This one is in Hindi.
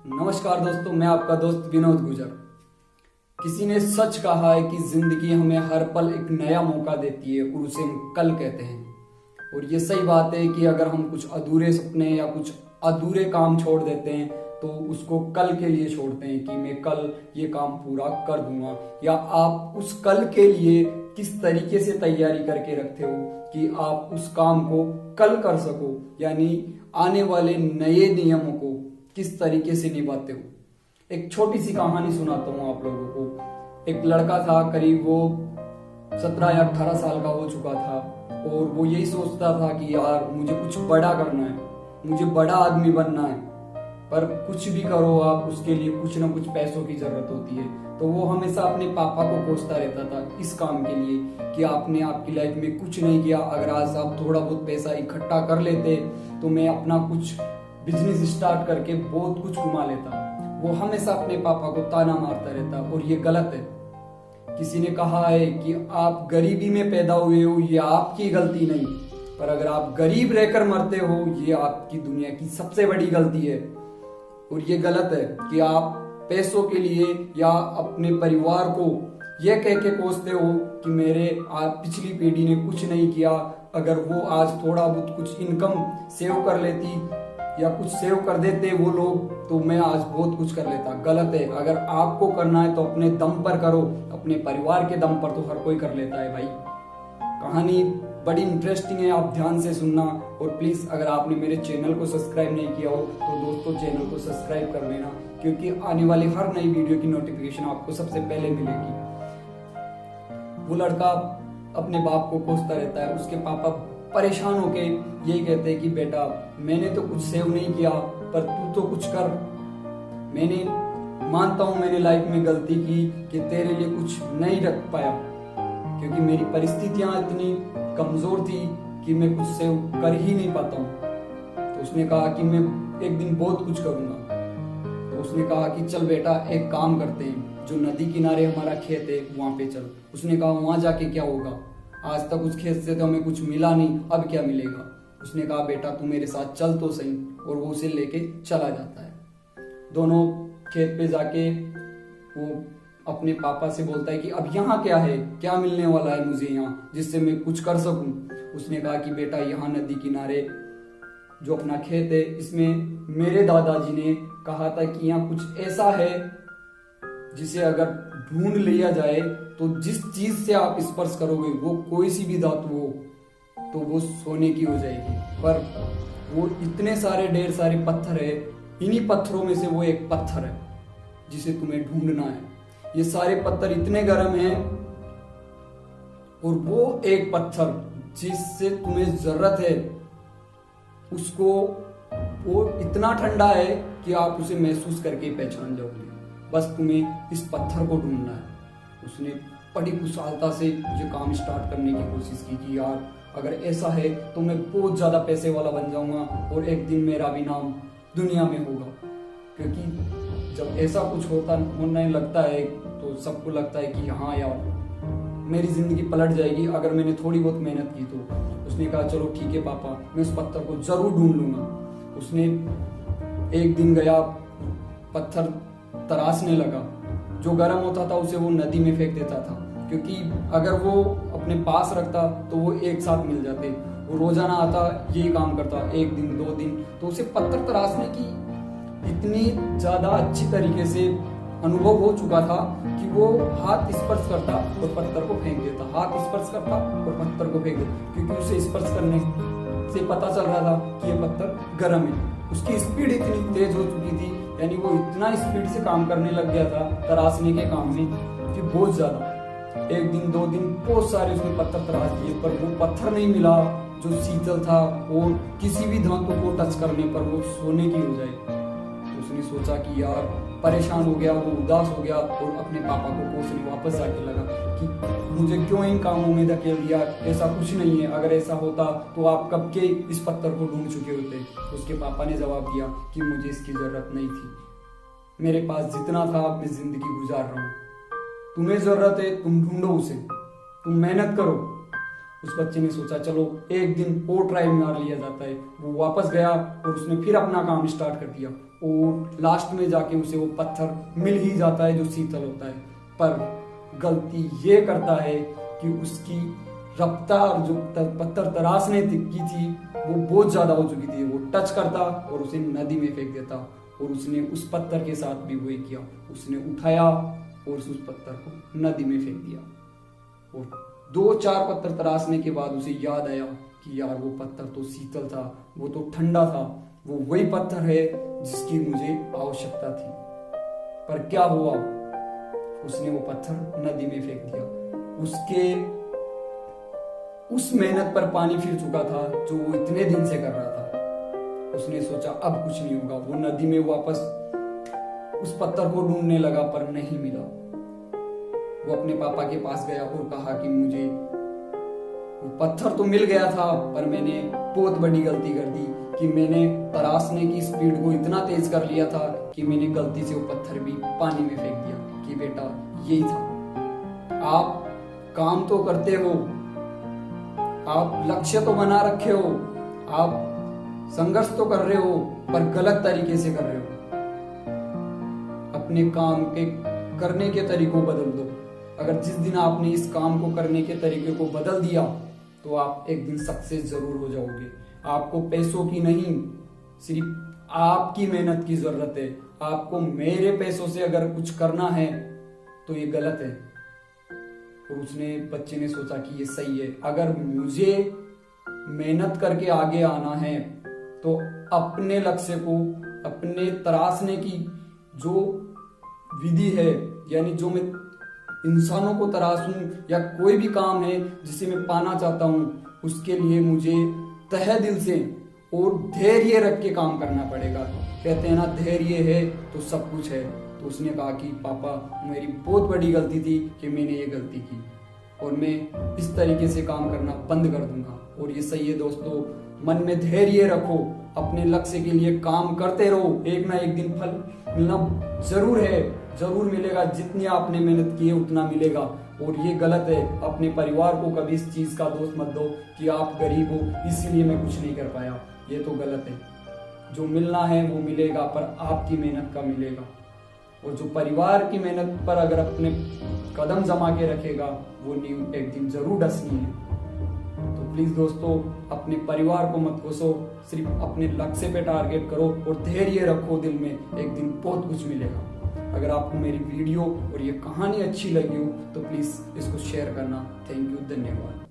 नमस्कार दोस्तों, मैं आपका दोस्त विनोद गुजर। किसी ने सच कहा है कि जिंदगी हमें हर पल एक नया मौका देती है और उसे हम कल कहते हैं। और ये सही बात है कि अगर हम कुछ अधूरे सपने या कुछ अधूरे काम छोड़ देते हैं तो उसको कल के लिए छोड़ते हैं कि मैं कल ये काम पूरा कर दूंगा। या आप उस कल के लिए किस तरीके से तैयारी करके रखते हो कि आप उस काम को कल कर सको, यानी आने वाले नए नियमों को किस तरीके से निभाते हो। एक छोटी सी कहानी सुनाता हूँ आप लोगों को। एक लड़का था, करीब वो 17 या 18 साल का हो चुका था और वो यही सोचता था कि यार मुझे कुछ बड़ा करना है, मुझे बड़ा आदमी बनना है। पर कुछ भी करो आप, उसके लिए कुछ ना कुछ पैसों की जरूरत होती है। तो वो हमेशा अपने पापा को कोसता रहता था इस काम के लिए कि आपने आपकी लाइफ में कुछ नहीं किया। अगर आज आप थोड़ा बहुत पैसा इकट्ठा कर लेते तो मैं अपना कुछ बिजनेस स्टार्ट करके बहुत कुछ कमा लेता। वो हमेशा अपने पापा को ताना मारता रहता और ये गलत है। किसी ने कहा है कि आप गरीबी में पैदा हुए हो, ये आपकी गलती नहीं, पर अगर आप गरीब रहकर मरते हो ये आपकी दुनिया की सबसे बड़ी गलती है। और ये गलत है कि आप पैसों के लिए या अपने परिवार को ये कह के कोसते हो कि मेरे पिछली पीढ़ी ने कुछ नहीं किया, अगर वो आज थोड़ा बहुत कुछ इनकम सेव कर लेती या कुछ सेव कर देते वो लोग तो मैं आज बहुत कुछ कर लेता। गलत है। अगर आपको करना है तो अपने दम पर करो, अपने परिवार के दम पर तो हर कोई कर लेता है भाई। कहानी बड़ी इंटरेस्टिंग है, आप ध्यान से सुनना। और प्लीज अगर आपने मेरे चैनल को सब्सक्राइब नहीं किया हो तो दोस्तों चैनल को सब्सक्राइब कर लेना, क्योंकि आने वाली हर नई वीडियो की नोटिफिकेशन आपको सबसे पहले मिलेगी। वो लड़का अपने बाप को कोसता रहता है। उसके पापा परेशान होके यही कहते हैं कि बेटा मैंने तो कुछ सेव नहीं किया पर तू तो कुछ कर। मैंने मानता हूं मैंने लाइफ में गलती की कि तेरे लिए कुछ नहीं रख पाया, क्योंकि मेरी परिस्थितियां इतनी कमजोर थी कि मैं कुछ सेव कर ही नहीं पाता हूं। तो उसने कहा कि मैं एक दिन बहुत कुछ करूंगा। तो उसने कहा कि चल बेटा एक काम करते हैं, जो नदी किनारे हमारा खेत है वहां पे चल। उसने कहा वहां जाके क्या होगा, आज तक उस खेत से तो हमें कुछ मिला नहीं, अब क्या मिलेगा। उसने कहा बेटा तू मेरे साथ चल तो सही, और वो उसे लेके चला जाता है। दोनों खेत पे जाके वो अपने पापा से बोलता है कि अब यहाँ क्या है, क्या मिलने वाला है मुझे यहाँ जिससे मैं कुछ कर सकूं। उसने कहा कि बेटा यहाँ नदी किनारे जो अपना खेत है इसमें मेरे दादाजी ने कहा था कि यहाँ कुछ ऐसा है जिसे अगर ढूंढ लिया जाए तो जिस चीज से आप स्पर्श करोगे वो कोई सी भी धातु हो तो वो सोने की हो जाएगी। पर वो इतने सारे ढेर सारे पत्थर है, इन्हीं पत्थरों में से वो एक पत्थर है जिसे तुम्हें ढूंढना है। ये सारे पत्थर इतने गर्म हैं और वो एक पत्थर जिससे तुम्हें जरूरत है उसको वो इतना ठंडा है कि आप उसे महसूस करके पहचान जाओगे। बस तुम्हें इस पत्थर को ढूंढना है। उसने बड़ी कुशलता से मुझे काम स्टार्ट करने की कोशिश की कि यार अगर ऐसा है तो मैं बहुत ज्यादा पैसे वाला बन जाऊंगा और एक दिन मेरा भी नाम दुनिया में होगा। क्योंकि जब ऐसा कुछ होने लगता है तो सबको लगता है कि हाँ यार मेरी जिंदगी पलट जाएगी अगर मैंने थोड़ी बहुत मेहनत की तो। उसने कहा चलो ठीक है पापा, मैं उस पत्थर को जरूर ढूंढ लूंगा। उसने एक दिन गया, पत्थर तराशने लगा, जो गर्म होता था उसे वो नदी में फेंक देता था, क्योंकि अगर वो अपने पास रखता तो वो एक साथ मिल जाते। वो रोजाना आता यही काम करता, एक दिन 2 दिन, तो उसे पत्थर तराशने की इतनी ज्यादा अच्छी तरीके से अनुभव हो चुका था कि वो हाथ स्पर्श करता और पत्थर को फेंक देता, हाथ स्पर्श करता और पत्थर को फेंक देता, क्योंकि उसे स्पर्श करने से पता चल रहा था कि ये पत्थर गर्म है। उसकी स्पीड इतनी तेज हो चुकी थी, यानी वो इतना स्पीड से काम करने लग गया था तराशने के काम में कि बहुत ज्यादा। एक दिन 2 दिन बहुत सारे उसने पत्थर तराश दिए पर वो पत्थर नहीं मिला जो शीतल था और किसी भी धातु को टच करने पर वो सोने की हो जाए। तो उसने सोचा कि यार परेशान हो गया, वो उदास हो गया और अपने पापा को कोसने वापस जाके लगा कि मुझे क्यों इन कामों में धकेल दिया, ऐसा कुछ नहीं है, अगर ऐसा होता तो आप कब के इस पत्थर को ढूंढ चुके होते। तो उसके पापा ने जवाब दिया कि मुझे इसकी जरूरत नहीं थी, मेरे पास जितना था मैं जिंदगी गुजार रहा हूँ, तुम्हें जरूरत है तुम ढूंढो उसे, तुम मेहनत करो। उस बच्चे ने सोचा चलो एक दिन और ट्राई मार लिया जाता है। वो वापस गया और उसने फिर अपना काम स्टार्ट कर दिया और लास्ट में जाके उसे वो पत्थर मिल ही जाता है जो शीतल होता है। पर गलती ये करता है कि उसकी रफ्तार जो पत्थर तराशने की थी वो बहुत ज्यादा हो चुकी थी। वो टच करता और उसे नदी में फेंक देता और उसने उस पत्थर के साथ भी वही किया। उसने उठाया और उस पत्थर को नदी में फेंक दिया और 2-4 पत्थर तराशने के बाद उसे याद आया कि यार वो पत्थर तो शीतल था, वो तो ठंडा था, वो वही पत्थर है जिसकी मुझे आवश्यकता थी। पर क्या हुआ, उसने वो पत्थर नदी में फेंक दिया। उसके उस मेहनत पर पानी फिर चुका था जो वो इतने दिन से कर रहा था। उसने सोचा अब कुछ नहीं होगा। वो नदी में वापस उस पत्थर को ढूंढने लगा पर नहीं मिला। वो अपने पापा के पास गया और कहा कि मुझे वो पत्थर तो मिल गया था पर मैंने बहुत बड़ी गलती कर दी कि मैंने तराशने की स्पीड को इतना तेज कर लिया था कि मैंने गलती से वो पत्थर भी पानी में फेंक दिया। कि बेटा यही था, आप काम तो करते हो, आप लक्ष्य तो बना रखे हो, आप संघर्ष तो कर रहे हो पर गलत तरीके से कर रहे हो। अपने काम के करने के तरीकों को बदल दो। अगर जिस दिन आपने इस काम को करने के तरीके को बदल दिया तो आप एक दिन सक्सेस जरूर हो जाओगे। आपको पैसों की नहीं, सिर्फ आपकी मेहनत की जरूरत है। आपको मेरे पैसों से अगर कुछ करना है तो ये गलत है। और उसने बच्चे ने सोचा कि ये सही है। अगर मुझे मेहनत करके आगे आना है तो अपने लक्ष्य को, अपने तराशने की जो विधि है, यानी जो मैं इंसानों को तराशूं या कोई भी काम है जिसे मैं पाना चाहता हूं, उसके लिए मुझे तहे दिल से और धैर्य रख के काम करना पड़ेगा। कहते हैं ना, धैर्य है तो सब कुछ है। तो उसने कहा कि पापा मेरी बहुत बड़ी गलती थी कि मैंने ये गलती की और मैं इस तरीके से काम करना बंद कर दूंगा। और ये सही है दोस्तों, मन में धैर्य रखो, अपने लक्ष्य के लिए काम करते रहो। एक ना एक दिन फल मिलना जरूर है, जरूर मिलेगा। जितनी आपने मेहनत की है उतना मिलेगा। और ये गलत है, अपने परिवार को कभी इस चीज का दोष मत दो कि आप गरीब हो इसीलिए मैं कुछ नहीं कर पाया। ये तो गलत है। जो मिलना है वो मिलेगा पर आपकी मेहनत का मिलेगा। और जो परिवार की मेहनत पर अगर अपने कदम जमा के रखेगा वो नींव एक दिन जरूर डसनी है। तो प्लीज दोस्तों, अपने परिवार को मत कोसो, सिर्फ अपने लक्ष्य पे टारगेट करो और धैर्य रखो दिल में, एक दिन बहुत कुछ मिलेगा। अगर आपको मेरी वीडियो और ये कहानी अच्छी लगी हो तो प्लीज इसको शेयर करना। थैंक यू, धन्यवाद।